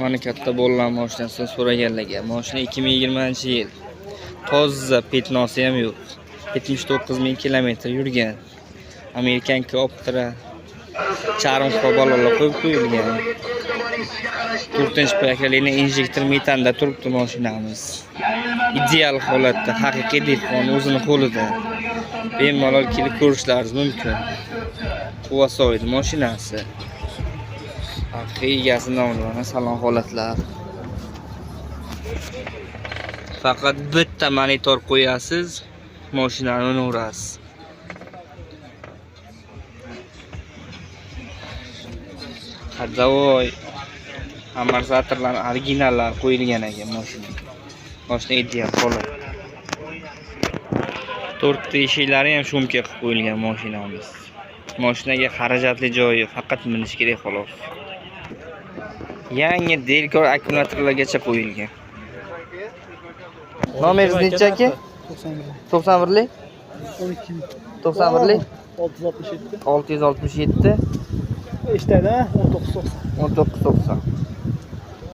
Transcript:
Mana katta bo'lgan mashinasini so'raganlarga. Mashina 2020-yil. Toza petnosi ham yo'q. 79.000 kilometr yurgan. Amerikan Optra charm balolar qo'yib qo'yilgan. 4-paketli injektor metanda turibdi mashinamiz. Ideal holatda, haqiqiy dehqon o'zini qo'lida. Bemalol kelib ko'rishlaringiz mumkin. Quvasoydi mashinasi. Haqiqiy egasi nomli salon holatlar. Faqat bitta monitor qo'yasiz, mashinani unaverasiz. Qadavoy amortizatorlar originallar qo'yilgan ekan mashina. Mashina ideal holat. 4 eshiklari ham shumka qilib qo'yilgan mashinamiz. Mashinaga xarajatli joyi faqat minish kerak xolos. Yangi Delcor akkumulyatorlargacha qo'yilgan. Nomeringiz necha aka? 91lik 91lik 667 667 ishtadi 1990 1990